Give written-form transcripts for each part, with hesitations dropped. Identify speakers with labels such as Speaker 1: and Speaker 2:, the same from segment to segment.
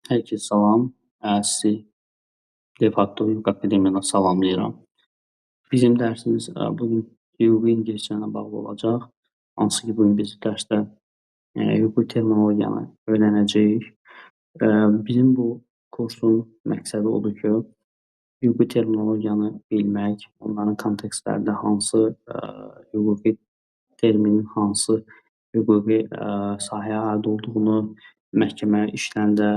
Speaker 1: Hər kəsə salam. Sizi Defakto Hüquq Akademiyadan salamlayıram. Bizim dərsimiz bugün hüquqi ingiliscə ilə bağlı olacaq. Hansı ki, bugün biz dərsdə hüquqi terminologiyanı öyrənəcəyik. Bizim bu kursun məqsədi odur ki, hüquqi terminologiyanı bilmək, onların kontekstlərdə hansı hüquqi terminin hansı hüquqi sahəyə aid olduğunu, məhkəmə işlərində,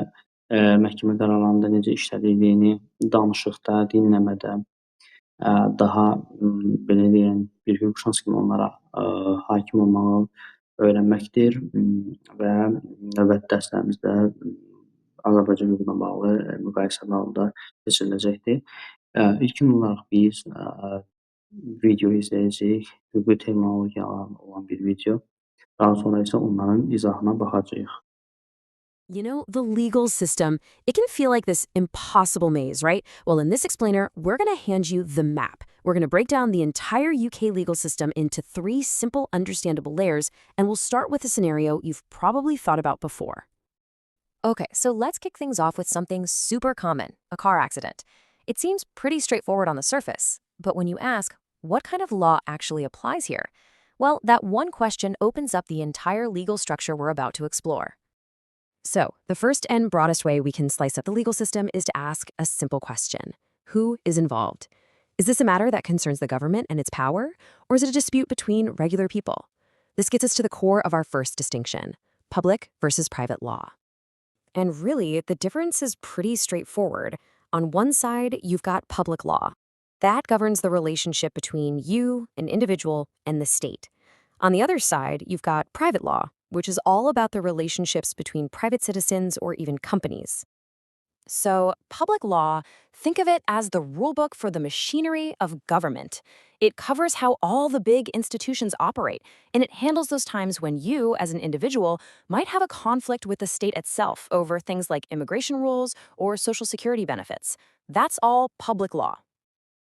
Speaker 1: məhkəmə qərarlarında necə işlədildiyini danışıqda, dinləmədə daha belə deyək, bir hüquqşünas kimi onlara hakim olmağı öyrənməkdir və növbəti dərslərimizdə Azərbaycan hüququna bağlı müqayisələr halında keçiriləcəkdir. İlkin olaraq biz video izləyəcəyik, hüquqi terminologiyalarla olan bir video. Daha sonra isə onların izahına baxacağıq.
Speaker 2: You know, the legal system, it can feel like this impossible maze, right? Well, in this explainer, we're going to hand you the map. We're going to break down the entire UK legal system into 3 simple, understandable layers, and we'll start with a scenario you've probably thought about before.
Speaker 3: Okay, so let's kick things off with something super common, a car accident. It seems pretty straightforward on the surface, but when you ask, what kind of law actually applies here? Well, that one question opens up the entire legal structure we're about to explore.
Speaker 2: So, the first and broadest way we can slice up the legal system is to ask a simple question. Who is involved? Is this a matter that concerns the government and its power, or is it a dispute between regular people? This gets us to the core of our first distinction, public versus private law. And really, the difference is pretty straightforward. On one side, you've got public law. That governs the relationship between you, an individual, and the state. On the other side, you've got private law, which is all about the relationships between private citizens or even companies. So, public law, think of it as the rulebook for the machinery of government. It covers how all the big institutions operate, and it handles those times when you, as an individual, might have a conflict with the state itself over things like immigration rules or social security benefits. That's all public law.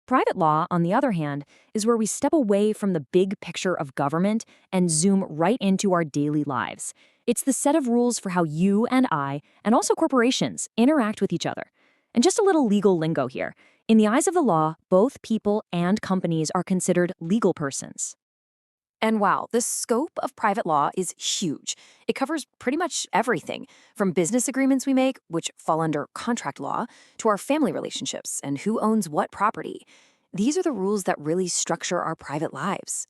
Speaker 2: Private law, on the other hand, is where we step away from the big picture of government and zoom right into our daily lives. It's the set of rules for how you and I, and also corporations, interact with each other. And just a little legal lingo here. In the eyes of the law, both people and companies are considered legal persons. And wow, the scope of private law is huge. It covers pretty much everything, from business agreements we make, which fall under contract law, to our family relationships and who owns what property. These are the rules that really structure our private lives.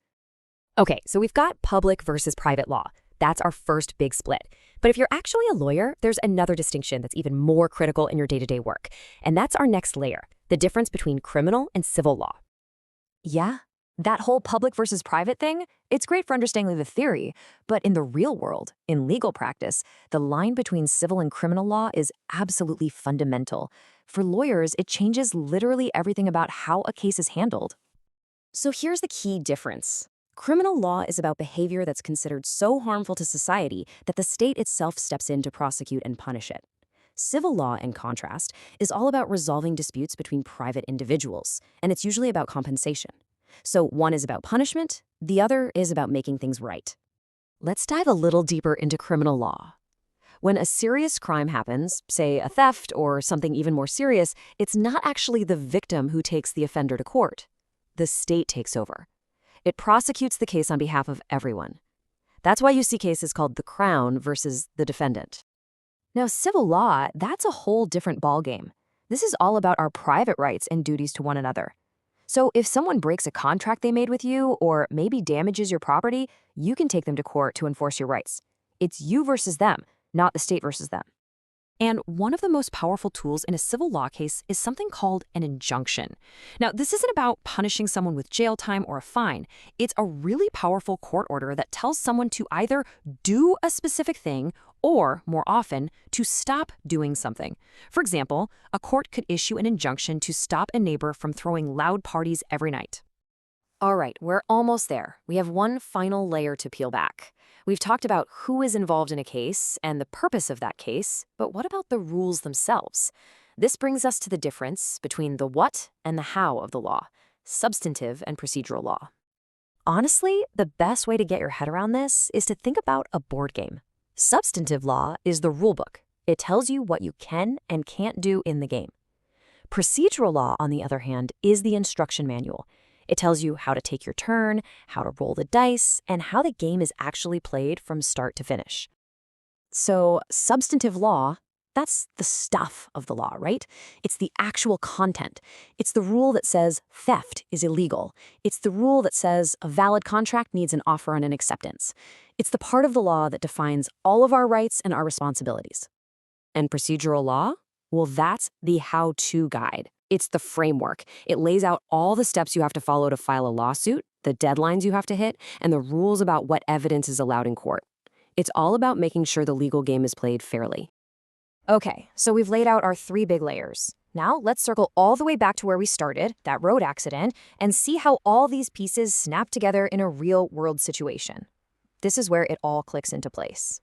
Speaker 2: Okay, so we've got public versus private law. That's our first big split. But if you're actually a lawyer, there's another distinction that's even more critical in your day-to-day work. And that's our next layer, the difference between criminal and civil law. Yeah, that whole public versus private thing, it's great for understanding the theory, but in the real world, in legal practice, the line between civil and criminal law is absolutely fundamental. For lawyers, it changes literally everything about how a case is handled. So here's the key difference. Criminal law is about behavior that's considered so harmful to society that the state itself steps in to prosecute and punish it. Civil law, in contrast, is all about resolving disputes between private individuals, and it's usually about compensation. So one is about punishment, the other is about making things right. Let's dive a little deeper into criminal law. When a serious crime happens, say a theft or something even more serious, it's not actually the victim who takes the offender to court. The state takes over. It prosecutes the case on behalf of everyone. That's why you see cases called the Crown versus the defendant. Now, civil law, that's a whole different ballgame. This is all about our private rights and duties to one another. So if someone breaks a contract they made with you or maybe damages your property, you can take them to court to enforce your rights. It's you versus them, not the state versus them. And one of the most powerful tools in a civil law case is something called an injunction. Now, this isn't about punishing someone with jail time or a fine. It's a really powerful court order that tells someone to either do a specific thing or, more often, to stop doing something. For example, a court could issue an injunction to stop a neighbor from throwing loud parties every night. All right, we're almost there. We have one final layer to peel back. We've talked about who is involved in a case and the purpose of that case, but what about the rules themselves? This brings us to the difference between the what and the how of the law, substantive and procedural law. Honestly, the best way to get your head around this is to think about a board game. Substantive law is the rulebook.
Speaker 3: It tells you what you can and can't do in the game. Procedural law, on the other hand, is the instruction manual. It tells you how to take your turn, how to roll the dice, and how the game is actually played from start to finish. So, substantive law, that's the stuff of the law, right? It's the actual content. It's the rule that says theft is illegal. It's the rule that says a valid contract needs an offer and an acceptance. It's the part of the law that defines all of our rights and our responsibilities. And procedural law? Well, that's the how-to guide. It's the framework. It lays out all the steps you have to follow to file a lawsuit, the deadlines you have to hit, and the rules about what evidence is allowed in court. It's all about making sure the legal game is played fairly. Okay, so we've laid out our 3 big layers. Now let's circle all the way back to where we started, that road accident, and see how all these pieces snap together in a real-world situation. This is where it all clicks into place.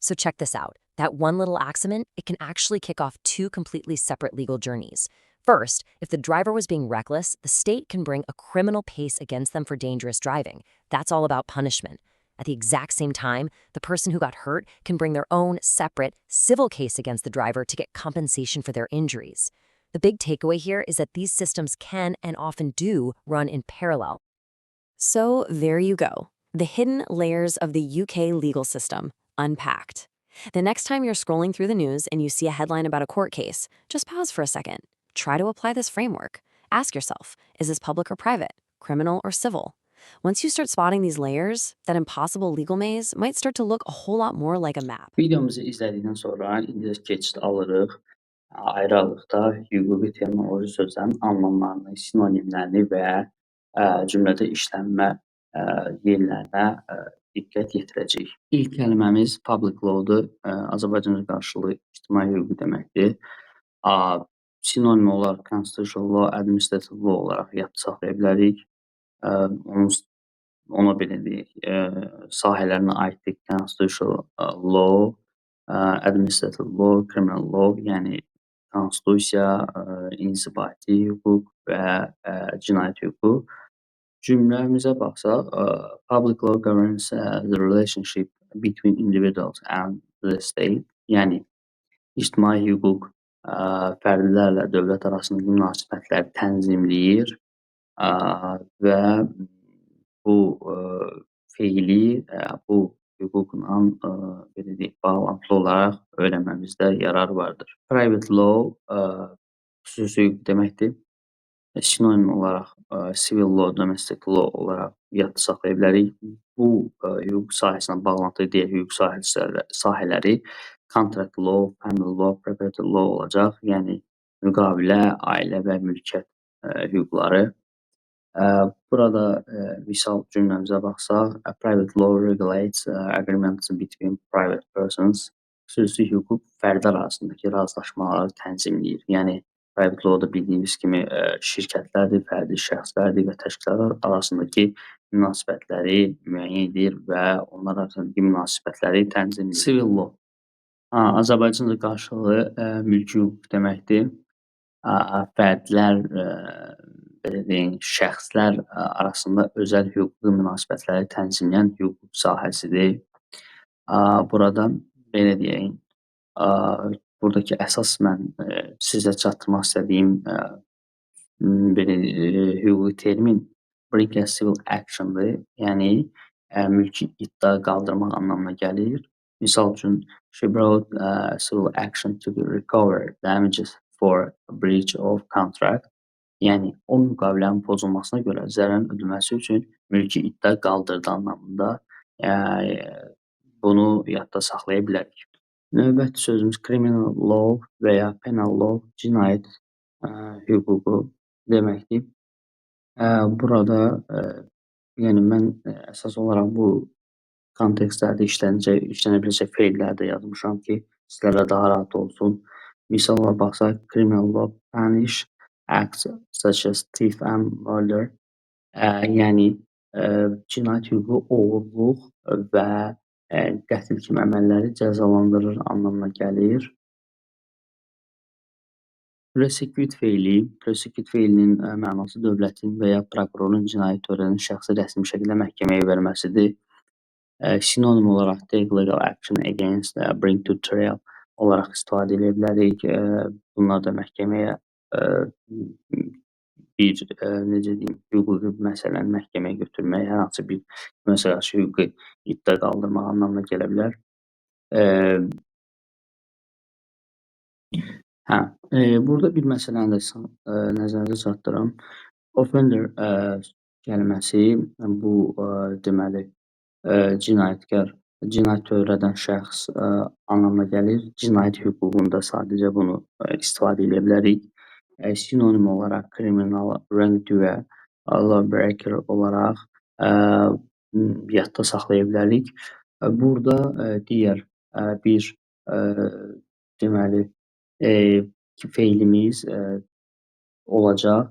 Speaker 3: So check this out. That one little accident, it can actually kick off 2 completely separate legal journeys. First, if the driver was being reckless, the state can bring a criminal case against them for dangerous driving. That's all about punishment. At the exact same time, the person who got hurt can bring their own separate civil case against the driver to get compensation for their injuries. The big takeaway here is that these systems can and often do run in parallel. So there you go. The hidden layers of the UK legal system, unpacked. The next time you're scrolling through the news and you see a headline about a court case, just pause for a second. Try to apply this framework. Ask yourself, is this public or private, criminal or civil? Once you start spotting these layers, that impossible legal maze might start to look a whole lot more like a map.
Speaker 1: Videomuzu izlədikdən sonra indi keçid alırıq. Ayrı-ayrılıqda hüquqi terminoloji sözlərin anlamlarını, sinonimlərini və cümlədə işlənmə yerlərinə diqqət yetirəcəyik. İlk kəlməmiz public law-dur. Azərbaycanca qarşılığı ictimai hüquq deməkdir. Sinonim olaraq constitutional law, administrative law olaraq yadda saxlaya bilərik. Ona belə deyək, sahələrinə aiddir constitutional law, administrative law, criminal law, yəni konstitusiya, inzibati hüquq və cinayət hüququ. Cümləmizə baxsaq, public law governs the relationship between individuals and the state. Yəni ictimai hüquq fərdlərlə dövlət arasındakı münasibətləri tənzimləyir və bu feili bu hüquqla belə deyək, bağlantılı olaraq öyrənməmizdə yarar vardır. Private law xüsusi hüquq deməkdir. Sinonim olaraq civil law, domestic law olaraq yadda saxlaya bilərik. Bu hüquq sahəsinə bağlantılı digər hüquq sahələri contract law, family law, property law olacaq. Yəni müqavilə, ailə və mülkiyyət hüquqları. Burada misal cümləmizə baxsaq, private law regulates agreements between private persons. Xüsusi hüquq fərdlər arasındakı razılaşmaları tənzimləyir. Yəni private law-da bildiyimiz kimi şirkətlərdir, fərdi şəxslərdir və təşkilatlar arasındakı münasibətləri müəyyən edir və onlar arasındakı münasibətləri tənzimləyir. Civil law Azərbaycanca qarşılığı mülki hüquq deməkdir. Fərdlər, belə deyək, şəxslər arasında özəl hüquqi münasibətləri tənzimləyən hüquq sahəsidir. Burada belə deyək, buradakı əsas mən sizə çatdırmaq istədiyim belə hüquqi termin bring a civil action-dır. Yəni mülki iddia qaldırmaq anlamına gəlir. Misal üçün, she brought civil action to recover damages for a breach of contract. Yəni o müqavilənin pozulmasına görə zərərin ödənilməsi üçün mülki iddia qaldırdı anlamında bunu yadda saxlaya bilərik. Növbəti sözümüz criminal law və ya penal law, cinayət hüququ deməkdir. Burada yəni mən əsas olaraq bu kontekstlərdə işlənə biləcək feilləri yazmışam ki, sizlərə daha rahat olsun. Misal olaraq baxsaq, criminal law punish acts such as theft and murder. Yəni cinayət hüququ oğurluq və qətl kimi əməlləri cəzalandırır anlamına gəlir. Prosecute feilinin mənası dövlətin və ya prokurorun cinayət törədən şəxsi rəsmi şəkildə məhkəməyə verməsidir. Sinonim olaraq take legal action against, bring to trial. olaraq istifadə edə bilərik. Bunlar da məhkəməyə bir, necə deyim, hüquqi məsələni məhkəməyə götürmək, hər hansı bir məsələ qarşı hüquqi iddia qaldırmaq anlamına gələ bilər. Eee, hə, burada bir məsələni də nəzərinizə çatdırım. Offender kəlməsi bu, deməli, cinayətkar, cinayət törədən şəxs anlamına gəlir. Cinayət hüququnda sadəcə bunu istifadə edə bilərik. Sinonim olaraq criminal wrongdoer, lawbreaker olaraq yadda saxlaya bilərik. Burada digər bir deməli feilimiz olacaq.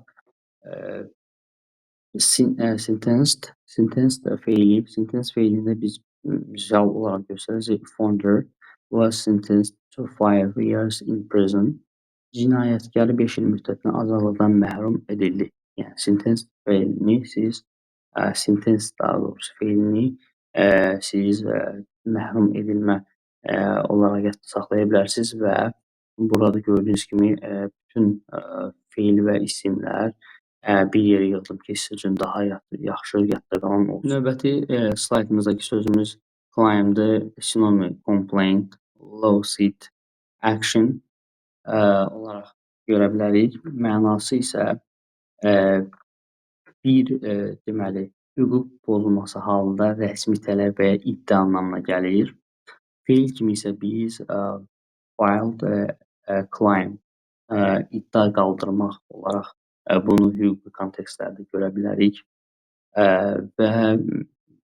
Speaker 1: Sentenced feili. Sentence feilində biz misal olaraq göstəririk. Offender was sentenced to 5 years in prison. Cinayətkar 5 il müddətinə azadlıqdan məhrum edildi. Yəni sentence feilini siz sentence daha doğrusu feilini siz məhrum edilmə olaraq yadda saxlaya bilərsiniz və burada gördüyünüz kimi bütün feil və isimlər bir yerə yığılıb ki, sizin üçün daha yaxşı yadda qalan olsun. Növbəti slaydımızdakı sözümüz claimdir. Sinonim complaint, lawsuit, action olaraq görə bilərik. Mənası isə bir deməli hüquq pozulması halında rəsmi tələb və ya iddia anlamına gəlir. Feil kimi isə biz filed claim iddia qaldırmaq olaraq bunu hüquqi kontekstlərdə görə bilərik. Və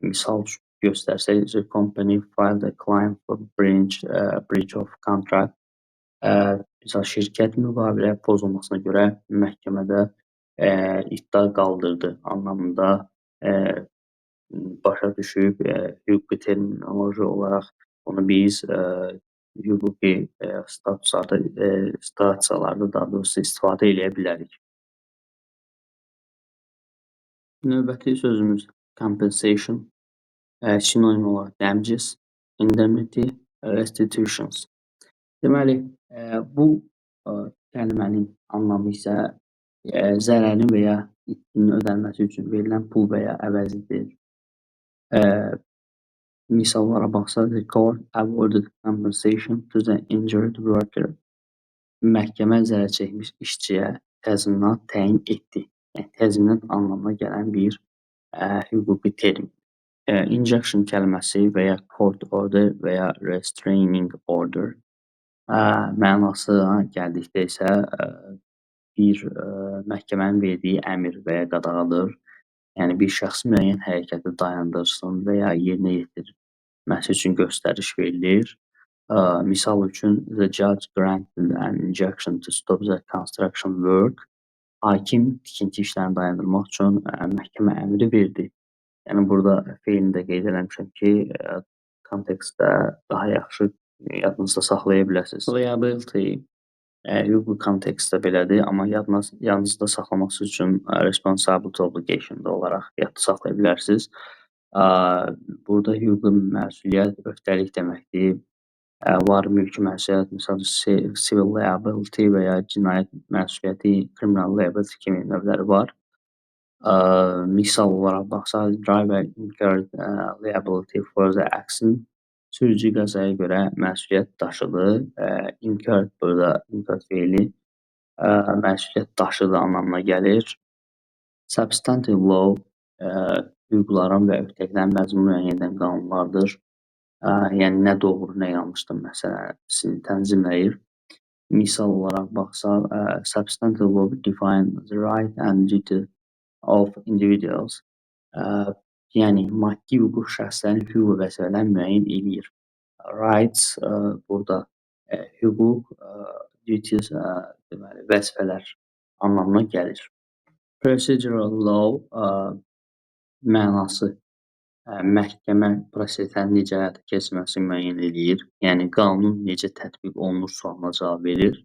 Speaker 1: misal göstərsək, the company filed a claim for breach of contract. Misal şirkət müqavilə pozulmasına görə məhkəmədə iddia qaldırdı anlamında başa düşüb hüquqi terminoloji olaraq bunu biz hüquqi statusalarda daha doğrusu istifadə edə bilərik. Növbəti sözümüz compensation, sinonim olaraq damages, indemnity, restitutions. Deməli, bu kəlmənin anlamı isə zərərin və ya itkinin ödənilməsi üçün verilən pul və ya əvəzidir. Misallara baxsaq, the court awarded compensation to the injured worker. Məhkəmə zərər çəkmiş işçiyə təzminat təyin etdi. Yəni, təzminat anlamına gələn bir hüquqi termin. Injunction kəlməsi və ya court order və ya restraining order mənasına gəldikdə isə bir məhkəmənin verdiyi əmr və ya qadağadır. Yəni, bir şəxs müəyyən hərəkəti dayandırsın və ya yerinə yetirməsi üçün göstəriş verilir. Misal üçün, the judge granted an injunction to stop the construction work. Hakim tikinti işlərini dayandırmaq üçün məhkəmə əmri verdi. Yəni, burada feilini də qeyd eləmişəm ki, kontekstdə daha yaxşı yadınızda saxlaya biləsiniz. Liability hüquqi kontekstdə belədir, amma yadınızda saxlaması üçün responsibility obligation da olaraq yadda saxlaya bilərsiniz. Burada hüquqi məsuliyyət öhdəlik deməkdir. Var mülki məsuliyyət, məsələn, civil liability və ya cinayət məsuliyyəti, criminal liability kimi növləri var. Misal olaraq baxsaq, driver incurred liability for the accident. Sürücü qəzaya görə məsuliyyət daşıdı. Incurred burada incurred feili məsuliyyət daşıdı anlamına gəlir. Substantive law hüquqların və öhdəliklərin məzmununu müəyyən edən qanunlardır. Yəni, nə doğru, nə yanlışdır məsələsini tənzimləyir. Misal olaraq baxsaq, substantive law define the right and duty of individuals. Yəni, maddi hüquq şəxslərin hüquq və vəzifələrini müəyyən edir. Rights burada hüquq, duties deməli vəzifələr anlamına gəlir. Procedural law mənası məhkəmə proseslərinin necə həyata keçirilməsini müəyyən edir. Yəni, qanun necə tətbiq olunur sualına cavab verir.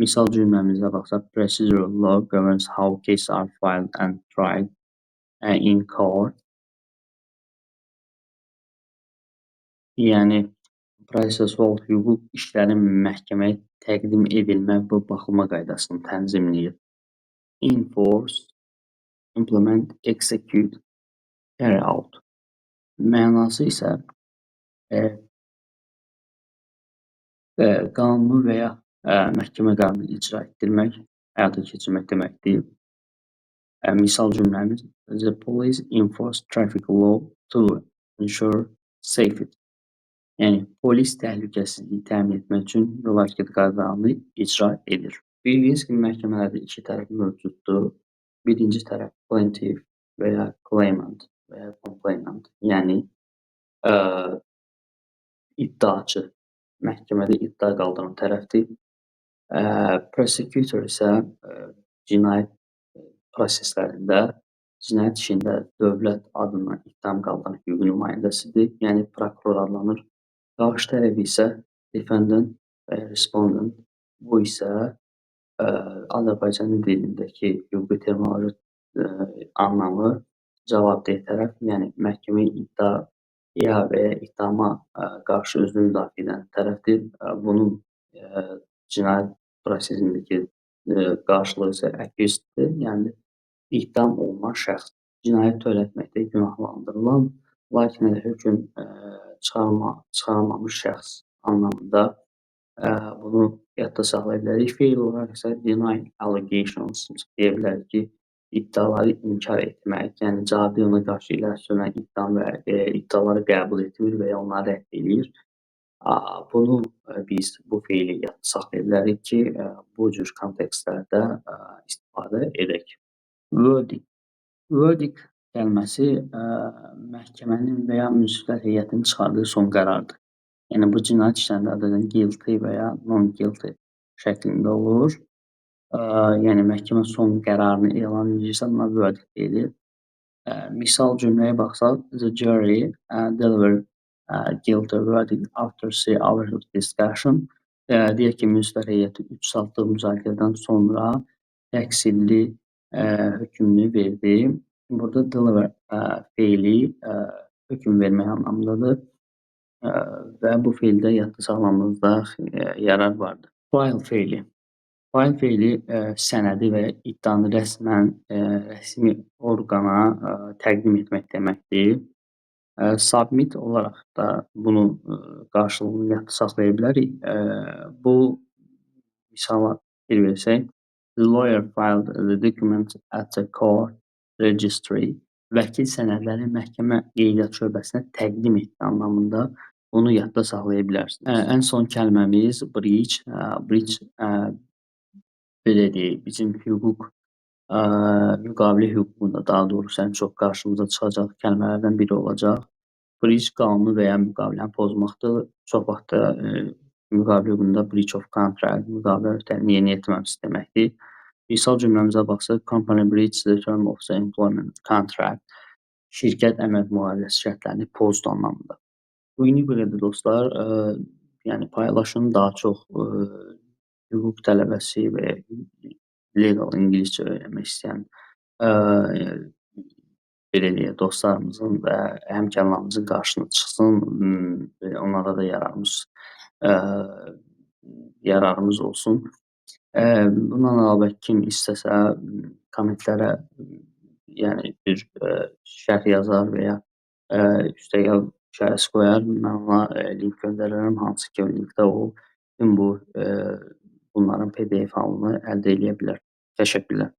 Speaker 1: Misal cümləmizə baxsaq, procedural law governs how cases are filed and tried in court. Yəni, prosessual hüquq işlərin məhkəməyə təqdim edilmə və baxılma qaydasını tənzimləyir. Enforce, implement, execute, carry out. Mənası isə qanunu və ya məhkəmə qərarını icra etdirmək, həyata keçirmək deməkdir. Misal cümləmiz: The police enforce traffic law to ensure safety. Yəni polis təhlükəsizliyi təmin etmək üçün yol hərəkəti qaydalarını icra edir. Bildiyiniz kimi məhkəmələrdə iki tərəf mövcuddur. Birinci tərəf plaintiff və ya claimant və ya complainant, yəni iddiaçı məhkəmədə iddia qaldıran tərəfdir. Prosecutor isə cinayət proseslərində, cinayət işində dövlət adından ittiham qaldıran hüquqi nümayəndəsidir, yəni prokuror adlanır. Qarşı tərəf isə defendant və ya respondent. Bu isə Azərbaycan dilindəki hüquqi terminoloji anlamı cavabdeh tərəf, yəni məhkəməyə iddiaya və ya ittihama qarşı özünü müdafiə edən tərəfdir. Bunun cinayət prosesindəki qarşılığı isə accused-dir, yəni ittiham olunan şəxs. Cinayət törətməkdə günahlandırılan, lakin hökm çıxarılmamış şəxs anlamında bunu yadda saxlaya bilərik. Feil olaraq isə deny allegations deyə bilərik ki, iddiaları inkar etmək, yəni cavabdeh ona qarşı irəli sürülən ittiham və iddiaları qəbul etmir və ya onları rədd edir. Bunu biz bu feili yadda saxlaya bilərik ki, bu cür kontekstlərdə istifadə edək. Verdict. Verdict kəlməsi məhkəmənin və ya münsiflər heyətinin çıxardığı son qərardır. Yəni bu cinayət işlərində adətən guilty və ya non-guilty şəklində olur. Yəni məhkəmə son qərarını elan edirsə, buna verdict deyilir. Misal cümləyə baxsaq, the jury delivered guilty verdict after 3 hours of discussion. Deyək ki, münsiflər heyəti 3 saatlıq müzakirədən sonra təqsirli hökmünü verdi. Burada deliver feili hökm vermək anlamındadır və bu feildə yadda saxlamamızda yarar vardır. File feili. File feili sənədi və iddianı rəsmən rəsmi orqana təqdim etmək deməkdir. Submit olaraq da bunu qarşılığını yadda saxlaya bilərik. Bu misala bir versək, the lawyer filed the document at the court registry. Vəkil sənədləri məhkəmə qeydiyyat şöbəsinə təqdim etdi anlamında bunu yadda saxlaya bilərsiniz. Ən son kəlməmiz breach. Breach belə deyək, bizim hüquq müqavilə hüququnda daha doğrusu ən çox qarşımıza çıxacaq kəlmələrdən biri olacaq. Breach qanunu və ya müqaviləni pozmaqdır. Çox vaxt müqavilə hüququnda breach of contract, müqavilə öhdəliyini yerinə yetirməməsi deməkdir. Misal cümləmizə baxsaq, company breached the term of the employment contract. Şirkət əmək müqaviləsi şərtlərini pozdu anlamında. Bu günlük bu qədər dostlar. Yəni paylaşım daha çox hüquq tələbəsi və legal ingiliscə öyrənmək istəyən belə deyək, dostlarımızın və həmkarlarımızın qarşısına çıxsın, onlara da yararımız olsun. Bundan əlavə kim istəsə kommentlərə yəni bir şərh yazar və ya üstəgəl işarəsi qoyar. Mən ona link göndərərəm, hansı ki o linkdə o bütün bunların PDF halını əldə edə bilər. Təşəkkürlər.